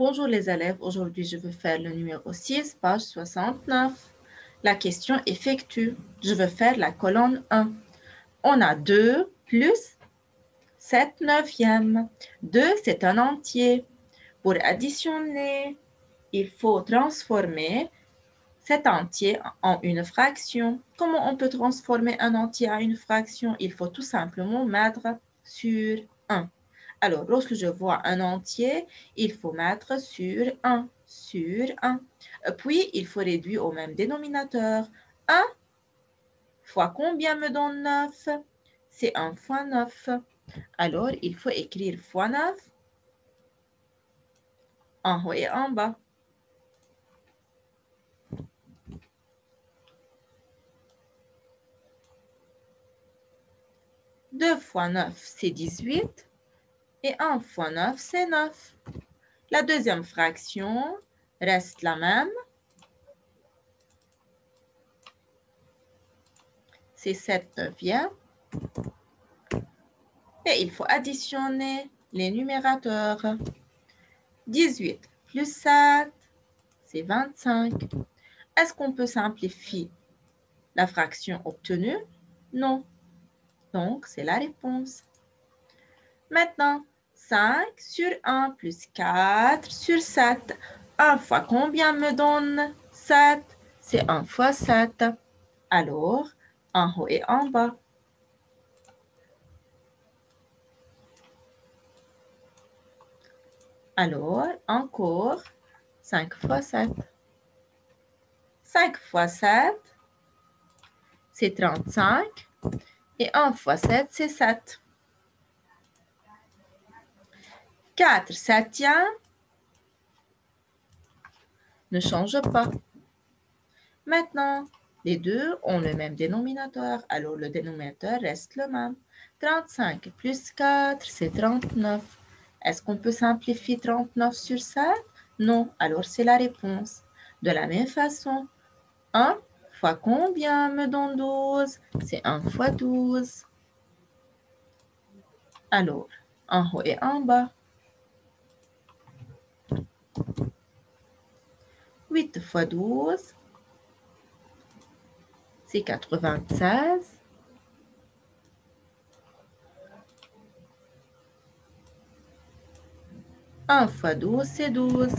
Bonjour les élèves, aujourd'hui je veux faire le numéro 6, page 69. La question effectue. Je veux faire la colonne 1. On a 2 plus 7 neuvièmes. 2, c'est un entier. Pour additionner, il faut transformer cet entier en une fraction. Comment on peut transformer un entier en une fraction? Il faut tout simplement mettre sur 1. Alors, lorsque je vois un entier, il faut mettre sur 1, sur 1. Puis, il faut réduire au même dénominateur. 1 fois combien me donne 9? C'est 1 fois 9. Alors, il faut écrire fois 9 en haut et en bas. Deux fois 9, c'est 18. Et 1 fois 9, c'est 9. La deuxième fraction reste la même. C'est 7 neuvièmes. Et il faut additionner les numérateurs. 18 plus 7, c'est 25. Est-ce qu'on peut simplifier la fraction obtenue? Non. Donc, c'est la réponse. Maintenant, 5 sur 1 plus 4 sur 7. 1 fois combien me donne 7? C'est 1 fois 7. Alors, en haut et en bas. Alors, encore 5 fois 7. 5 fois 7, c'est 35. Et 1 fois 7, c'est 7. 4 septièmes ne change pas. Maintenant, les deux ont le même dénominateur, alors le dénominateur reste le même. 35 plus 4, c'est 39. Est-ce qu'on peut simplifier 39 sur 7? Non, alors c'est la réponse. De la même façon, 1 fois combien me donne 12? C'est 1 fois 12. Alors, en haut et en bas. 8 fois 12, c'est 96. 1 fois 12, c'est 12.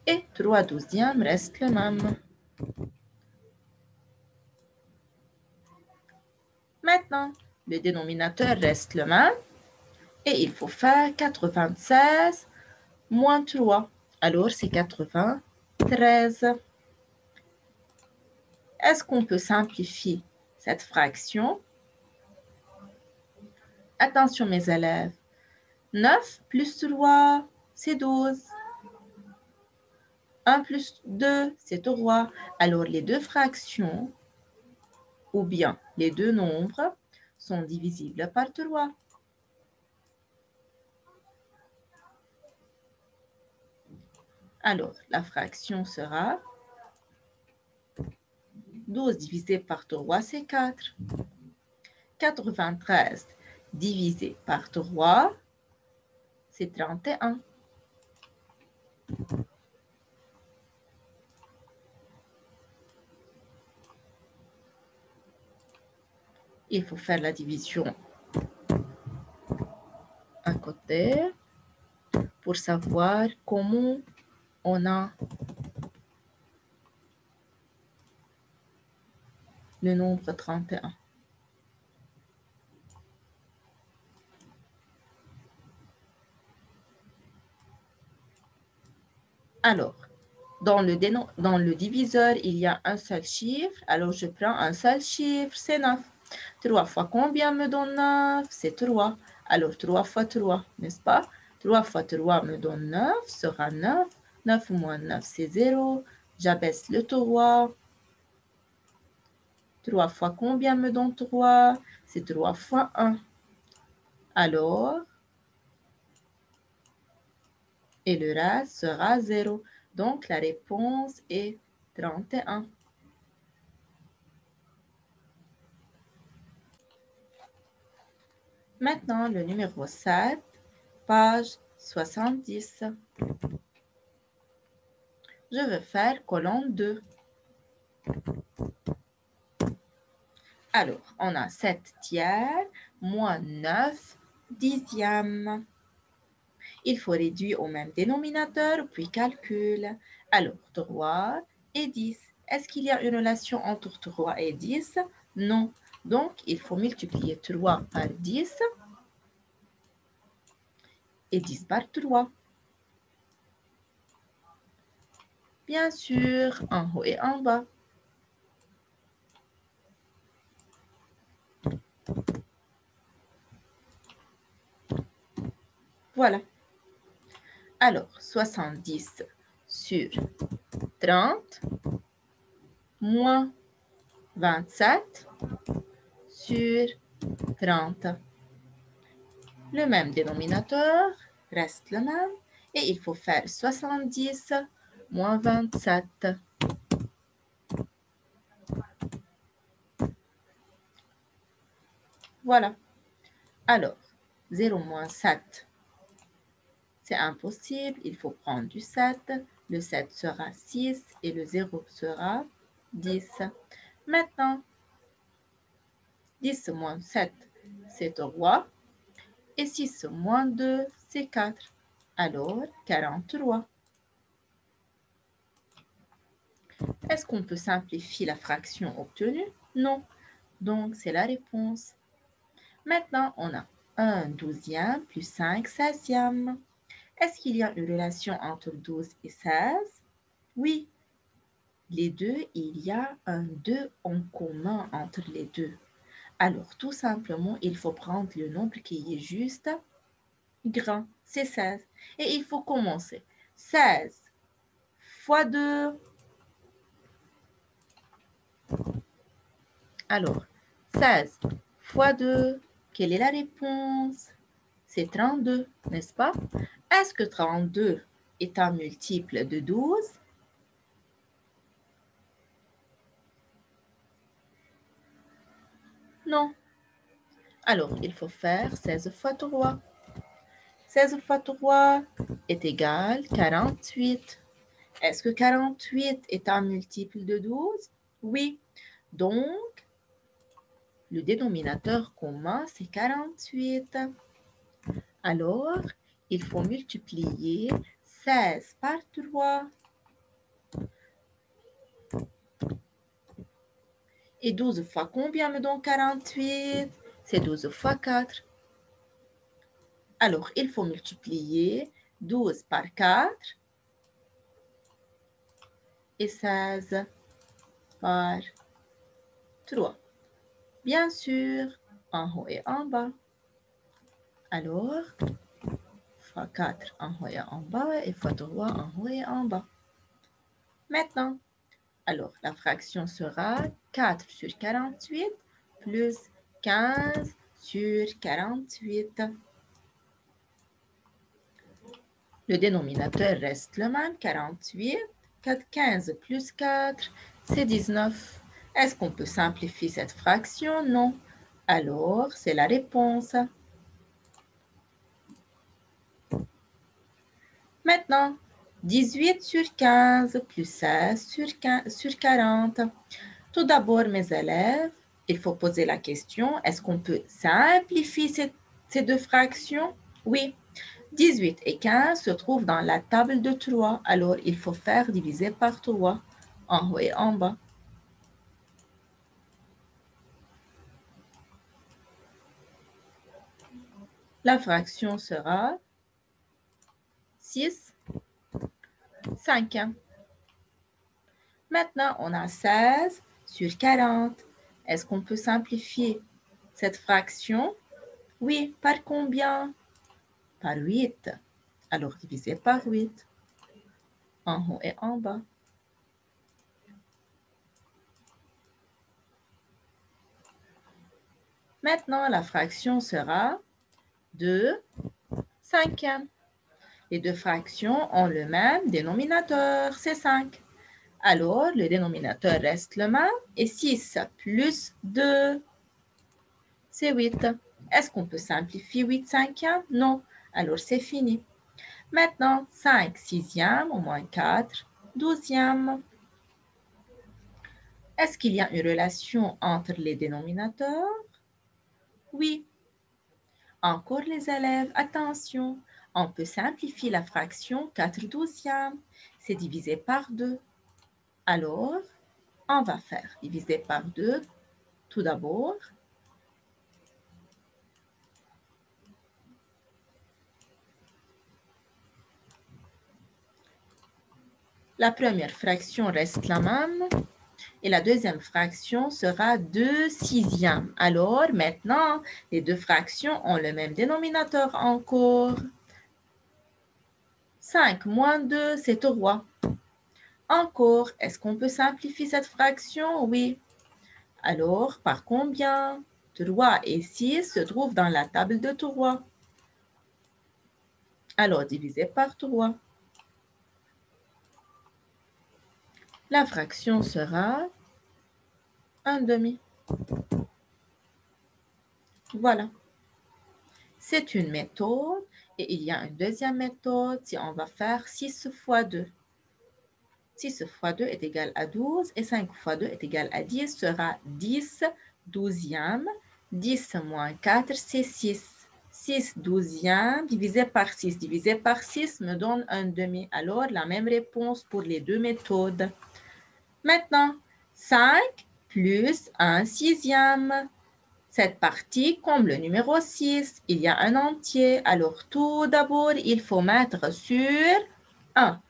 Et 3 douzièmes reste le même. Maintenant, le dénominateur reste le même. Et il faut faire 96 moins 3. Alors, c'est 93. Est-ce qu'on peut simplifier cette fraction? Attention mes élèves. 9 plus 3, c'est 12. 1 plus 2, c'est 3. Alors, les deux fractions, ou bien les deux nombres, sont divisibles par 3. Alors, la fraction sera 12 divisé par 3, c'est 4. 93 divisé par 3, c'est 31. Il faut faire la division à côté pour savoir comment on a le nombre 31. Alors, dans le diviseur, il y a un seul chiffre. Alors, je prends un seul chiffre, c'est 9. 3 fois combien me donne 9? C'est 3. Alors, 3 fois 3, n'est-ce pas? 3 fois 3 me donne 9, sera 9. 9 moins 9, c'est 0. J'abaisse le 3. 3 fois combien me donne 3? C'est 3 fois 1. Alors, et le reste sera 0. Donc, la réponse est 31. Maintenant, le numéro 7, page 70. Je veux faire colonne 2. Alors, on a 7 tiers moins 9 dixièmes. Il faut réduire au même dénominateur, puis calcul. Alors, 3 et 10. Est-ce qu'il y a une relation entre 3 et 10? Non. Donc, il faut multiplier 3 par 10 et 10 par 3. Bien sûr, en haut et en bas. Voilà. Alors, 70 sur 30 moins 27 sur 30. Le même dénominateur reste le même et il faut faire 70 moins 27. Voilà. Alors, 0 moins 7, c'est impossible. Il faut prendre du 7. Le 7 sera 6 et le 0 sera 10. Maintenant, 10 moins 7, c'est 3. Et 6 moins 2, c'est 4. Alors, 43. Est-ce qu'on peut simplifier la fraction obtenue? Non. Donc, c'est la réponse. Maintenant, on a 1 douzième plus 5 seizièmes. Est-ce qu'il y a une relation entre 12 et 16? Oui. Les deux, il y a un 2 en commun entre les deux. Alors, tout simplement, il faut prendre le nombre qui est juste grand, c'est 16. Et il faut commencer. 16 fois 2. Alors, 16 fois 2, quelle est la réponse? C'est 32, n'est-ce pas? Est-ce que 32 est un multiple de 12? Non. Alors, il faut faire 16 fois 3. 16 fois 3 est égal à 48. Est-ce que 48 est un multiple de 12? Oui. Donc, le dénominateur commun, c'est 48. Alors, il faut multiplier 16 par 3. Et 12 fois combien me donne 48? C'est 12 fois 4. Alors, il faut multiplier 12 par 4 et 16 par 3. Bien sûr, en haut et en bas. Alors, fois 4 en haut et en bas et fois 3 en haut et en bas. Maintenant, alors la fraction sera 4 sur 48 plus 15 sur 48. Le dénominateur reste le même, 48. 15 plus 4, c'est 19. Est-ce qu'on peut simplifier cette fraction? Non. Alors, c'est la réponse. Maintenant, 18 sur 15 plus 16 sur 40. Tout d'abord, mes élèves, il faut poser la question, est-ce qu'on peut simplifier ces deux fractions? Oui. 18 et 15 se trouvent dans la table de 3, alors il faut faire diviser par 3, en haut et en bas. La fraction sera 6 cinquièmes. Maintenant, on a 16 sur 40. Est-ce qu'on peut simplifier cette fraction? Oui, par combien? Par 8. Alors, diviser par 8, en haut et en bas. Maintenant, la fraction sera 2 cinquièmes. Les deux fractions ont le même dénominateur, c'est 5. Alors, le dénominateur reste le même et 6 plus 2, c'est 8. Est-ce qu'on peut simplifier 8 cinquièmes? Non. Alors, c'est fini. Maintenant, 5 sixièmes au moins 4, douzième. Est-ce qu'il y a une relation entre les dénominateurs? Oui. Encore les élèves, attention, on peut simplifier la fraction 4 douzièmes. C'est divisé par 2. Alors, on va faire diviser par 2 tout d'abord. La première fraction reste la même et la deuxième fraction sera 2 sixièmes. Alors, maintenant, les deux fractions ont le même dénominateur encore. 5 moins 2, c'est 3. Encore, est-ce qu'on peut simplifier cette fraction? Oui. Alors, par combien? 3 et 6 se trouvent dans la table de 3. Alors, divisé par 3. La fraction sera 1/2. Voilà. C'est une méthode et il y a une deuxième méthode si on va faire 6 fois 2. 6 fois 2 est égal à 12 et 5 fois 2 est égal à 10 sera 10 douzièmes. 10 moins 4, c'est 6. 6 douzièmes divisé par 6. Divisé par 6 me donne 1/2. Alors, la même réponse pour les deux méthodes. Maintenant, 5 plus 1 sixième. Cette partie, comme le numéro 6, il y a un entier. Alors, tout d'abord, il faut mettre sur 1.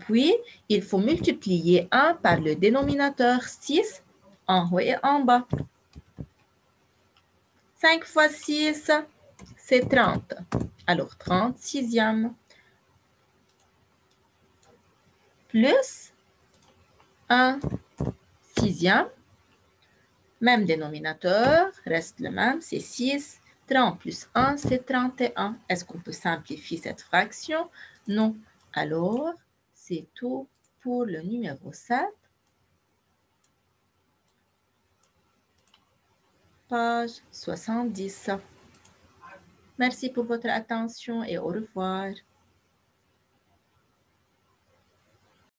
Puis, il faut multiplier 1 par le dénominateur 6 en haut et en bas. 5 fois 6, c'est 30. Alors, 30 sixièmes. Plus 1 sixième. Même dénominateur, reste le même, c'est 6. 30 plus 1, c'est 31. Est-ce qu'on peut simplifier cette fraction? Non. Alors, c'est tout pour le numéro 7. Page 70. Merci pour votre attention et au revoir.